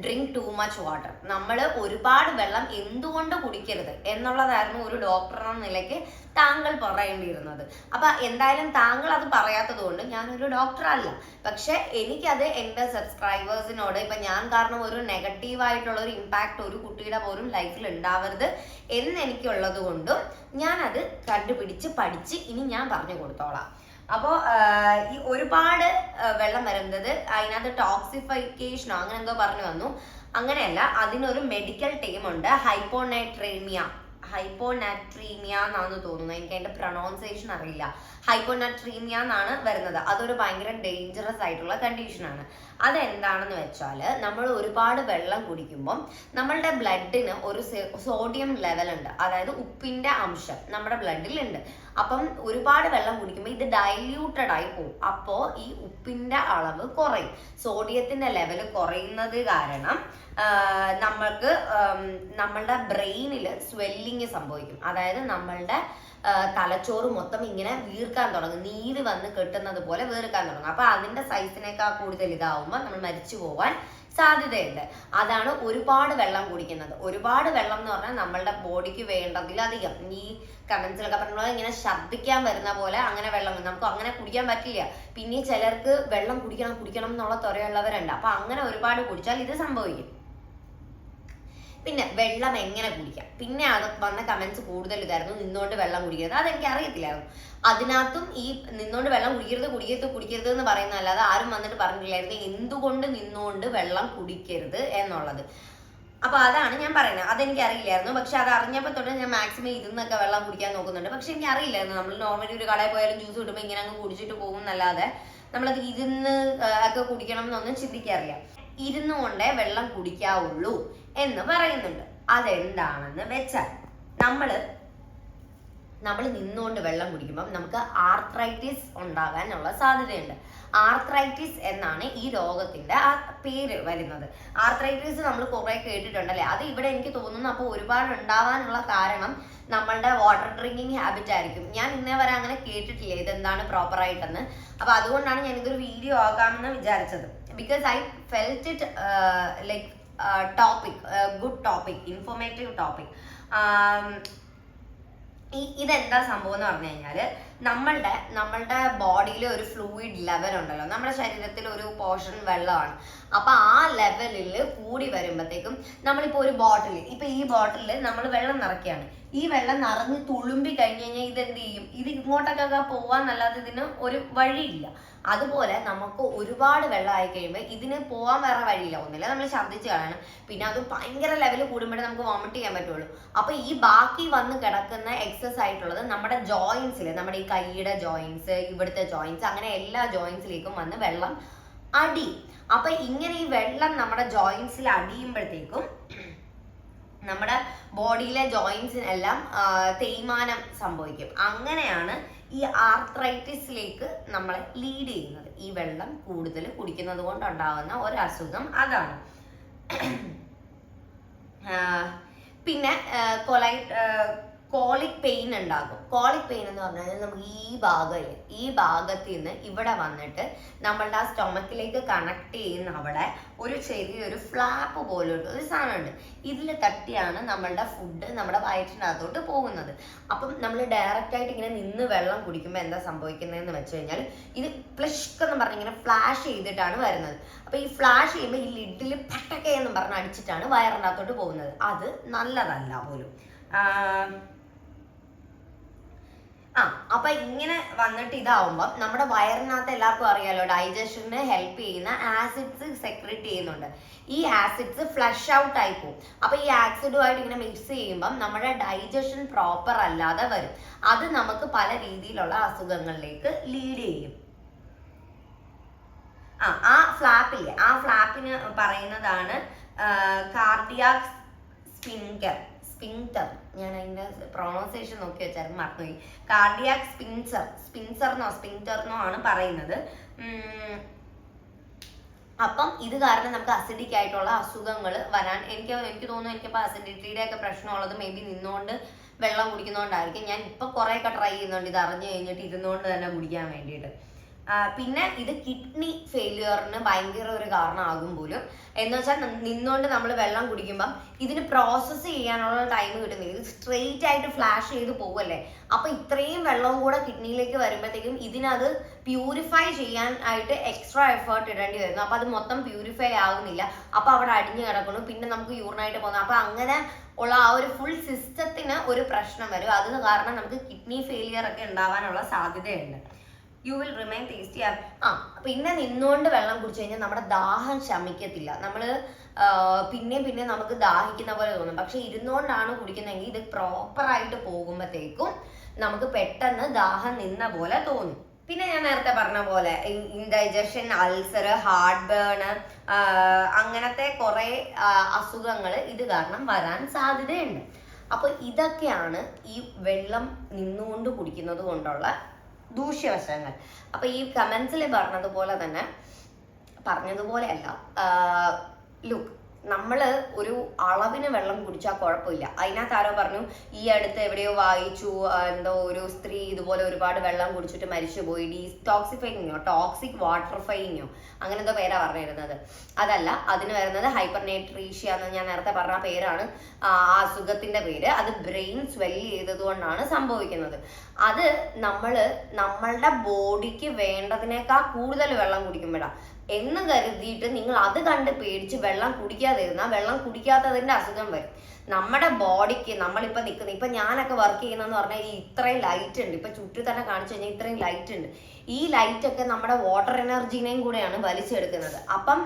drink too much water. നമ്മൾ ഒരുപാട് വെള്ളം എന്തുകൊണ്ട് കുടിക്കരുത് എന്നുള്ളതായിരുന്നു ഒരു doctor എന്ന നിലയ്ക്ക് താങ്കൾ പറയേണ്ടിയിരുന്നത്. അപ്പൊ എന്തായാലും താങ്കൾ അത് പറയാത്തത് കൊണ്ട് ഞാനൊരു ഡോക്ടർ അല്ല. പക്ഷെ എനിക്കത് എൻ്റെ സബ്സ്ക്രൈബേഴ്സിനോട് ഇപ്പൊ ഞാൻ കാരണം ഒരു നെഗറ്റീവായിട്ടുള്ള ഒരു ഇമ്പാക്ട് ഒരു കുട്ടിയുടെ പോലും ലൈഫിൽ ഉണ്ടാവരുത് എന്ന് എനിക്കുള്ളത് കൊണ്ടും ഞാനത് കണ്ടുപിടിച്ച് പഠിച്ച് ഇനി ഞാൻ പറഞ്ഞു കൊടുത്തോളാം. അപ്പോൾ ഈ ഒരുപാട് വെള്ളം വരുന്നത് അതിനകത്ത് ടോക്സിഫിക്കേഷനോ അങ്ങനെ എന്തോ പറഞ്ഞു വന്നു. അങ്ങനെയല്ല, അതിനൊരു മെഡിക്കൽ ടീമുണ്ട്, ഹൈപ്പോനാട്രീമിയ എന്നാണെന്ന് തോന്നുന്നു. എനിക്ക് അതിന്റെ പ്രൊണൗൺസിയേഷൻ അറിയില്ല. ഹൈപ്പോനാട്രീമിയ എന്നാണ് വരുന്നത്. അതൊരു ഭയങ്കര ഡേഞ്ചറസ് ആയിട്ടുള്ള കണ്ടീഷനാണ്. അതെന്താണെന്ന് വെച്ചാൽ നമ്മൾ ഒരുപാട് വെള്ളം കുടിക്കുമ്പം നമ്മളുടെ ബ്ലഡിന് ഒരു സോഡിയം ലെവൽ ഉണ്ട്, അതായത് ഉപ്പിന്റെ അംശം നമ്മുടെ ബ്ലഡിൽ ഉണ്ട്. അപ്പം ഒരുപാട് വെള്ളം കുടിക്കുമ്പോൾ ഇത് ഡൈല്യൂട്ടഡ് ആയി പോകും. അപ്പോൾ ഈ ഉപ്പിന്റെ അളവ് കുറയും. സോഡിയത്തിന്റെ ലെവൽ കുറയുന്നത് കാരണം നമ്മൾക്ക് നമ്മളുടെ ബ്രെയിനിൽ സ്വെല്ലിങ് സംഭവിക്കും. അതായത് നമ്മളുടെ തലച്ചോറ് മൊത്തം ഇങ്ങനെ വീർക്കാൻ തുടങ്ങും, നീര് വന്ന് കെട്ടുന്നത് പോലെ വീർക്കാൻ തുടങ്ങും. അപ്പൊ അതിന്റെ സൈസിനേക്കാൾ കൂടുതൽ ഇതാവുമ്പോൾ നമ്മൾ മരിച്ചു പോവാൻ സാധ്യതയുണ്ട്. അതാണ് ഒരുപാട് വെള്ളം കുടിക്കുന്നത്. ഒരുപാട് വെള്ളം എന്ന് പറഞ്ഞാൽ നമ്മളുടെ ബോഡിക്ക് വേണ്ടതിലധികം, ഈ കമന്റ്സിലൊക്കെ പറഞ്ഞ പോലെ ഇങ്ങനെ ഛർദ്ദിക്കാൻ വരുന്ന പോലെ അങ്ങനെ വെള്ളം നമുക്ക് അങ്ങനെ കുടിക്കാൻ പറ്റില്ല. പിന്നെ ചിലർക്ക് വെള്ളം കുടിക്കണം എന്നുള്ള ത്വരയുള്ളവരുണ്ട്. അപ്പൊ അങ്ങനെ ഒരുപാട് കുടിച്ചാൽ ഇത് സംഭവിക്കും. പിന്നെ വെള്ളം എങ്ങനെ കുടിക്കാം, പിന്നെ അത് വന്ന കമന്റ്സ് കൂടുതൽ ഇതായിരുന്നു, നിന്നുകൊണ്ട് വെള്ളം കുടിക്കരുത്. അതെനിക്ക് അറിയത്തില്ലായിരുന്നു. അതിനകത്തും ഈ നിന്നുകൊണ്ട് വെള്ളം കുടിക്കരുത് എന്ന് പറയുന്നതല്ലാതെ ആരും വന്നിട്ട് പറഞ്ഞിട്ടില്ലായിരുന്നു എന്തുകൊണ്ട് നിന്നുകൊണ്ട് വെള്ളം കുടിക്കരുത് എന്നുള്ളത്. അപ്പൊ അതാണ് ഞാൻ പറയുന്നത്. അതെനിക്ക് അറിയില്ലായിരുന്നു. പക്ഷെ അത് അറിഞ്ഞപ്പോൾ തൊട്ട് ഞാൻ മാക്സിമം ഇരുന്നൊക്കെ വെള്ളം കുടിക്കാൻ നോക്കുന്നുണ്ട്. പക്ഷെ എനിക്ക് അറിയില്ലായിരുന്നു. നമ്മൾ നോർമലി ഒരു കടയിൽ പോയാലും ജ്യൂസ് കിട്ടുമ്പോൾ ഇങ്ങനെ അങ്ങ് കുടിച്ചിട്ട് പോകും എന്നല്ലാതെ നമ്മളത് ഇരുന്ന് ഒക്കെ കുടിക്കണം എന്നൊന്നും ചിന്തിക്കാറില്ല. ഇരുന്നു കൊണ്ടേ വെള്ളം കുടിക്കാവുള്ളൂ എന്ന് പറയുന്നുണ്ട്. അതെന്താണെന്ന് വെച്ചാൽ നമ്മൾ നിന്നുകൊണ്ട് വെള്ളം കുടിക്കുമ്പോൾ നമുക്ക് ആർത്രൈറ്റിസ് ഉണ്ടാകാനുള്ള സാധ്യതയുണ്ട്. ആർത്രൈറ്റിസ് എന്നാണ് ഈ രോഗത്തിന്റെ ആ പേര് വരുന്നത്. ആർത്രൈറ്റിസ് നമ്മൾ കുറെ കേട്ടിട്ടുണ്ടല്ലേ. അത് ഇവിടെ എനിക്ക് തോന്നുന്നു അപ്പോൾ ഒരുപാട് ഉണ്ടാവാനുള്ള കാരണം നമ്മളുടെ വാട്ടർ ഡ്രിങ്കിങ് ഹാബിറ്റ് ആയിരിക്കും. ഞാൻ ഇന്നേ വരെ അങ്ങനെ കേട്ടിട്ടില്ല ഇതെന്താണ് പ്രോപ്പർ ആയിട്ടെന്ന്. അപ്പൊ അതുകൊണ്ടാണ് ഞാൻ ഇതൊരു വീഡിയോ ആക്കാമെന്ന് വിചാരിച്ചത്. Because I felt it like topic, good topic, informative topic. ഇതെന്താ സംഭവം എന്ന് പറഞ്ഞു കഴിഞ്ഞാൽ നമ്മളുടെ ബോഡിയിൽ ഒരു ഫ്ലൂയിഡ് ലെവൽ ഉണ്ടല്ലോ, നമ്മുടെ ശരീരത്തിൽ ഒരു പോർഷൻ വെള്ളമാണ്. അപ്പൊ ആ ലെവലിൽ കൂടി വരുമ്പോഴത്തേക്കും നമ്മളിപ്പോ ഒരു ബോട്ടിൽ, ഇപ്പൊ ഈ ബോട്ടിലിൽ നമ്മൾ വെള്ളം നിറയ്ക്കുകയാണ്. ഈ വെള്ളം നിറഞ്ഞ് തുളുമ്പി കഴിഞ്ഞ് കഴിഞ്ഞാൽ ഇതെന്ത് ചെയ്യും? ഇത് ഇങ്ങോട്ടൊക്കെ പോവാന്നല്ലാതെ ഇതിന് ഒരു വഴിയില്ല. അതുപോലെ നമുക്ക് ഒരുപാട് വെള്ളം ആയി കഴിയുമ്പോൾ ഇതിന് പോകാൻ വേറെ വഴിയില്ല. ഒന്നില്ല നമ്മൾ ഛർദ്ദിച്ച് കളയണം, പിന്നെ അത് ഭയങ്കര ലെവൽ കൂടുമ്പോഴേ നമുക്ക് വോമിറ്റ് ചെയ്യാൻ പറ്റുള്ളൂ. അപ്പൊ ഈ ബാക്കി വന്ന് കിടക്കുന്ന എക്സസ് ആയിട്ടുള്ളത് നമ്മുടെ ജോയിന്റ്സിൽ, നമ്മുടെ ഈ കൈയുടെ ജോയിന്റ്സ്, ഇവിടുത്തെ ജോയിന്റ്സ്, അങ്ങനെ എല്ലാ ജോയിന്റ്സിലേക്കും വന്ന് വെള്ളം അടിയും. അപ്പൊ ഇങ്ങനെ ഈ വെള്ളം നമ്മുടെ ജോയിന്റ്സിൽ അടിയുമ്പോഴത്തേക്കും നമ്മുടെ ബോഡിയിലെ ജോയിന്റ്സിനെല്ലാം തേയ്മാനം സംഭവിക്കും. അങ്ങനെയാണ് ഈ ആർത്രൈറ്റിസിലേക്ക് നമ്മളെ ലീഡ് ചെയ്യുന്നത്. ഈ വെള്ളം കൂടുതൽ കുടിക്കുന്നത് കൊണ്ടുണ്ടാകുന്ന ഒരു അസുഖം അതാണ്. പിന്നെ കോളിക് പെയിൻ ഉണ്ടാകും. കോളിക് പെയിൻ എന്ന് പറഞ്ഞാൽ നമുക്ക് ഈ ഭാഗത്തിൽ നിന്ന് ഇവിടെ വന്നിട്ട് നമ്മളുടെ ആ സ്റ്റൊമക്കിലേക്ക് കണക്ട് ചെയ്യുന്ന അവിടെ ഒരു ചെറിയൊരു ഫ്ലാപ്പ് പോലൊരു ഒരു സാധനമുണ്ട്. ഇതിൽ തട്ടിയാണ് നമ്മളുടെ ഫുഡ് നമ്മുടെ വയറ്റിനകത്തോട്ട് പോകുന്നത്. അപ്പം നമ്മൾ ഡയറക്റ്റ് ആയിട്ട് ഇങ്ങനെ നിന്ന് വെള്ളം കുടിക്കുമ്പോൾ എന്താ സംഭവിക്കുന്നതെന്ന് വെച്ച് കഴിഞ്ഞാൽ ഇത് പ്ലഷ്ക്ക് എന്ന് പറഞ്ഞ് ഇങ്ങനെ ഫ്ലാഷ് ചെയ്തിട്ടാണ് വരുന്നത്. അപ്പൊ ഈ ഫ്ലാഷ് ചെയ്യുമ്പോൾ ഈ ലിഡിൽ പട്ടക്കെ എന്ന് പറഞ്ഞ് അടിച്ചിട്ടാണ് വയറിനകത്തോട്ട് പോകുന്നത്. അത് നല്ലതല്ല പോലും. അപ്പൊ ഇങ്ങനെ വന്നിട്ട് ഇതാവുമ്പോൾ നമ്മുടെ വയറിനകത്ത് എല്ലാവർക്കും അറിയാലോ ഡൈജഷന് ഹെൽപ്പ് ചെയ്യുന്ന ആസിഡ്സ് സെക്രേറ്റ് ചെയ്യുന്നുണ്ട്. ഈ ആസിഡ്സ് ഫ്ലഷ് ഔട്ട് ആയി പോകും. അപ്പൊ ഈ ആസിഡുമായിട്ട് ഇങ്ങനെ മിക്സ് ചെയ്യുമ്പം നമ്മുടെ ഡൈജഷൻ പ്രോപ്പർ അല്ലാതെ വരും. അത് നമുക്ക് പല രീതിയിലുള്ള അസുഖങ്ങളിലേക്ക് ലീഡ് ചെയ്യും. ആ ഫ്ലാപ്പിന് പറയുന്നതാണ് കാർഡിയാക് സ്പിൻക്റ്റർ. ഞാൻ അതിന്റെ പ്രൊണൗൺസിയേഷൻ നോക്കി വെച്ചായിരുന്നു, മറന്നുപോയി. കാർഡിയാക് സ്പിൻക്റ്റർന്നോ ആണ് പറയുന്നത്. അപ്പം ഇത് കാരണം നമുക്ക് അസിഡിക് ആയിട്ടുള്ള അസുഖങ്ങൾ വരാൻ എനിക്ക് തോന്നുന്നു. എനിക്കിപ്പോൾ അസിഡിറ്റിയുടെ ഒക്കെ പ്രശ്നമുള്ളത് മേ ബി നിന്നുകൊണ്ട് വെള്ളം കുടിക്കുന്നതുകൊണ്ടായിരിക്കും. ഞാൻ ഇപ്പൊ കുറേയൊക്കെ ട്രൈ ചെയ്യുന്നുണ്ട് ഇത് അറിഞ്ഞു കഴിഞ്ഞിട്ട് ഇരുന്നുകൊണ്ട് തന്നെ കുടിക്കാൻ വേണ്ടിയിട്ട്. പിന്നെ ഇത് കിഡ്നി ഫെയിലിയറിന് ഭയങ്കര ഒരു കാരണമാകും പോലും. എന്ന് വെച്ചാൽ നിന്നുകൊണ്ട് നമ്മൾ വെള്ളം കുടിക്കുമ്പം ഇതിന് പ്രോസസ്സ് ചെയ്യാനുള്ള ടൈം കിട്ടുന്നില്ല. ഇത് സ്ട്രെയിറ്റ് ആയിട്ട് ഫ്ലാഷ് ചെയ്ത് പോവല്ലേ. അപ്പൊ ഇത്രയും വെള്ളവും കൂടെ കിഡ്നിയിലേക്ക് വരുമ്പോഴത്തേക്കും ഇതിനത് പ്യൂരിഫൈ ചെയ്യാൻ ആയിട്ട് എക്സ്ട്രാ എഫേർട്ട് ഇടേണ്ടി വരുന്നു. അപ്പൊ അത് മൊത്തം പ്യൂരിഫൈ ആവുന്നില്ല. അപ്പൊ അവിടെ അടിഞ്ഞു കിടക്കുന്നു. പിന്നെ നമുക്ക് യൂറിനായിട്ട് പോകുന്നു. അപ്പൊ അങ്ങനെ ഉള്ള ആ ഒരു ഫുൾ സിസ്റ്റത്തിന് ഒരു പ്രശ്നം വരും. അത് കാരണം നമുക്ക് കിഡ്നി ഫെയിലിയർ ഒക്കെ ഉണ്ടാവാനുള്ള സാധ്യതയുണ്ട്. You will remain tasty. പിന്നെ നിന്നുകൊണ്ട് വെള്ളം കുടിച്ചു കഴിഞ്ഞാൽ നമ്മുടെ ദാഹം ശമിക്കത്തില്ല. പിന്നെ നമുക്ക് ദാഹിക്കുന്ന പോലെ തോന്നും. പക്ഷെ ഇരുന്നുകൊണ്ടാണ് കുടിക്കുന്നതെങ്കിൽ ഇത് പ്രോപ്പറായിട്ട് പോകുമ്പോഴത്തേക്കും നമുക്ക് പെട്ടെന്ന് ദാഹം നിന്ന പോലെ തോന്നും. പിന്നെ ഞാൻ നേരത്തെ പറഞ്ഞ പോലെ ഇൻഡൈജഷൻ, അൾസർ, ഹാർട്ട് ബേൺ, അങ്ങനത്തെ കുറെ അസുഖങ്ങൾ ഇത് കാരണം വരാൻ സാധ്യതയുണ്ട്. അപ്പൊ ഇതൊക്കെയാണ് ഈ വെള്ളം നിന്നുകൊണ്ട് കുടിക്കുന്നത് കൊണ്ടുള്ള ദൂഷ്യവശങ്ങൾ. അപ്പൊ ഈ കമന്റ്സിൽ പറഞ്ഞതുപോലെയല്ല, ലുക്ക്, നമ്മള് ഒരു അളവിന് വെള്ളം കുടിച്ചാൽ കുഴപ്പമില്ല. അതിനകത്ത് ആരോ പറഞ്ഞു, ഈ അടുത്ത് എവിടെയോ വായിച്ചു, എന്തോ ഒരു സ്ത്രീ ഇതുപോലെ ഒരുപാട് വെള്ളം കുടിച്ചിട്ട് മരിച്ചുപോയി, ഡീടോക്സിഫൈങ്ങിയോ ടോക്സിക് വാട്ടർ ഫൈങ്ങിയോ അങ്ങനെ എന്തോ പേരാ പറഞ്ഞിരുന്നത്. അതല്ല, അതിന് വരുന്നത് ഹൈപ്പർനേട്രീഷ്യ എന്ന് ഞാൻ നേരത്തെ പറഞ്ഞ പേരാണ് ആ അസുഖത്തിന്റെ പേര്. അത് ബ്രെയിൻ സ്വെല്ല് ചെയ്തത് കൊണ്ടാണ് സംഭവിക്കുന്നത്. അത് നമ്മളുടെ ബോഡിക്ക് വേണ്ടതിനേക്കാൾ കൂടുതൽ വെള്ളം കുടിക്കുമ്പോഴാണ് എന്ന് കരുതിയിട്ട് നിങ്ങൾ അത് കണ്ട് പേടിച്ച് വെള്ളം കുടിക്കാതിരുന്നാൽ വെള്ളം കുടിക്കാത്തതിന്റെ അസുഖം വരും. നമ്മുടെ ബോഡിക്ക് നമ്മളിപ്പോൾ നിൽക്കുന്നത്, ഇപ്പം ഞാനൊക്കെ വർക്ക് ചെയ്യുന്നതെന്ന് പറഞ്ഞാൽ ഈ ഇത്രയും ലൈറ്റ് ഉണ്ട്, ഇപ്പം ചുറ്റും തന്നെ കാണിച്ചു കഴിഞ്ഞാൽ ഇത്രയും ലൈറ്റ് ഉണ്ട്. ഈ ലൈറ്റൊക്കെ നമ്മുടെ വാട്ടർ എനർജീനെയും കൂടെയാണ് വലിച്ചെടുക്കുന്നത്. അപ്പം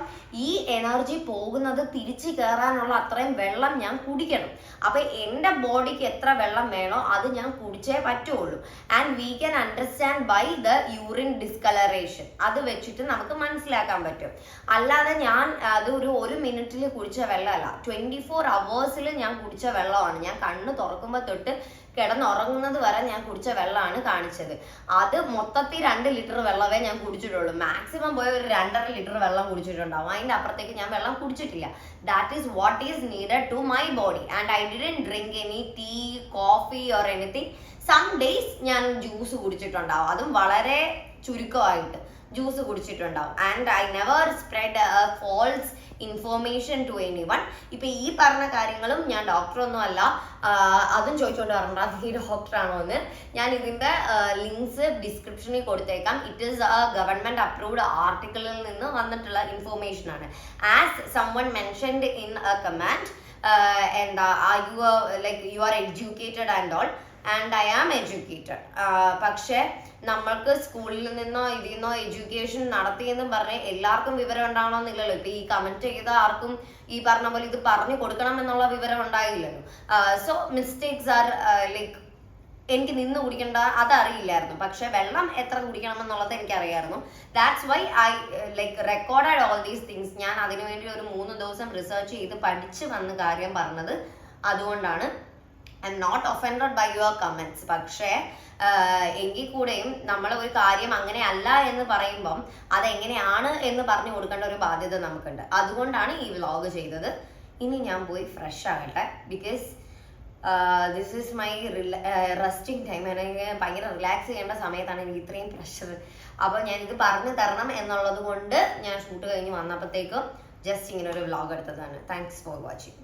ഈ എനർജി പോകുന്നത് തിരിച്ചു കയറാനുള്ള അത്രയും വെള്ളം ഞാൻ കുടിക്കണം. അപ്പം എൻ്റെ ബോഡിക്ക് എത്ര വെള്ളം വേണോ അത് ഞാൻ കുടിച്ചേ പറ്റുള്ളൂ. And we can understand by the urine discolouration. അത് വെച്ചിട്ട് നമുക്ക് മനസ്സിലാക്കാൻ പറ്റും. അല്ലാതെ ഞാൻ അത് ഒരു മിനിറ്റിൽ കുടിച്ച വെള്ളമല്ല, 24 hours ഞാൻ കുടിച്ച വെള്ളമാണ്. ഞാൻ കണ്ണ് തുറക്കുമ്പോൾ തൊട്ട് കിടന്നുറങ്ങുന്നത് വരെ ഞാൻ കുടിച്ച വെള്ളമാണ് കാണിച്ചത്. അത് മൊത്തത്തിൽ 2 ലിറ്റർ വെള്ളമേ ഞാൻ കുടിച്ചിട്ടുള്ളൂ. മാക്സിമം പോയ ഒരു 2.5 ലിറ്റർ വെള്ളം കുടിച്ചിട്ടുണ്ടാവും. അതിൻ്റെ അപ്പുറത്തേക്ക് ഞാൻ വെള്ളം കുടിച്ചിട്ടില്ല. That is what is needed to my body. And I didn't drink any tea, coffee or anything. Some days ഞാൻ ജ്യൂസ് കുടിച്ചിട്ടുണ്ടാവും, അതും വളരെ ചുരുക്കമായിട്ട് ജ്യൂസ് കുടിച്ചിട്ടുണ്ടാവും. And I never spread false information to anyone. ഇപ്പൊ ഈ പറഞ്ഞ കാര്യങ്ങളും ഞാൻ ഡോക്ടറൊന്നും അല്ല, അതും ചോദിച്ചോണ്ട് പറഞ്ഞിട്ട് അത് ഈ ഡോക്ടറാണോ എന്ന്. ഞാൻ ഇതിന്റെ ലിങ്ക്സ് ഡിസ്ക്രിപ്ഷനിൽ കൊടുത്തേക്കാം. ഇറ്റ് ഈസ് ഗവൺമെന്റ് അപ്രൂവ്ഡ് ആർട്ടിക്കിളിൽ നിന്ന് വന്നിട്ടുള്ള ഇൻഫോർമേഷൻ ആണ്. As someone mentioned in A comment, എന്താ you are educated and all, and I am educated. പക്ഷെ നമ്മൾക്ക് സ്കൂളിൽ നിന്നോ ഇതിൽ നിന്നോ എഡ്യൂക്കേഷൻ നടത്തിയെന്നും പറഞ്ഞ് എല്ലാവർക്കും വിവരം ഉണ്ടാവണമെന്നില്ലല്ലോ. ഇപ്പൊ ഈ കമന്റ് ചെയ്ത ആർക്കും ഈ പറഞ്ഞ പോലെ ഇത് പറഞ്ഞു കൊടുക്കണം എന്നുള്ള വിവരം ഉണ്ടായില്ലല്ലോ. സോ മിസ്റ്റേക്സ് ആർ എനിക്ക് നിന്ന് കുടിക്കേണ്ട അതറിയില്ലായിരുന്നു, പക്ഷെ വെള്ളം എത്ര കുടിക്കണം എന്നുള്ളത് എനിക്കറിയായിരുന്നു. That's why I recorded all these things. ഞാൻ അതിനുവേണ്ടി ഒരു 3 ദിവസം റിസർച്ച് ചെയ്ത് പഠിച്ച് വന്ന് കാര്യം പറഞ്ഞത്. അതുകൊണ്ടാണ് I am not offended by your comments. പക്ഷേ എങ്കിൽ കൂടെയും നമ്മൾ ഒരു കാര്യം അങ്ങനെ അല്ല എന്ന് പറയുമ്പം അതെങ്ങനെയാണ് എന്ന് പറഞ്ഞു കൊടുക്കേണ്ട ഒരു ബാധ്യത നമുക്കുണ്ട്. അതുകൊണ്ടാണ് ഈ വ്ലോഗ് ചെയ്തത്. ഇനി ഞാൻ പോയി ഫ്രഷ് ആകട്ടെ, because this is my resting time. എനിക്ക് ഭയങ്കര റിലാക്സ് ചെയ്യേണ്ട സമയത്താണ് എനിക്ക് ഇത്രയും പ്രഷർ. അപ്പോൾ ഞാനിത് പറഞ്ഞു തരണം എന്നുള്ളത് കൊണ്ട് ഞാൻ ഷൂട്ട് കഴിഞ്ഞ് വന്നപ്പോഴത്തേക്കും ജസ്റ്റ് ഇങ്ങനെ ഒരു വ്ലോഗ് എടുത്തതാണ്. Thanks for watching.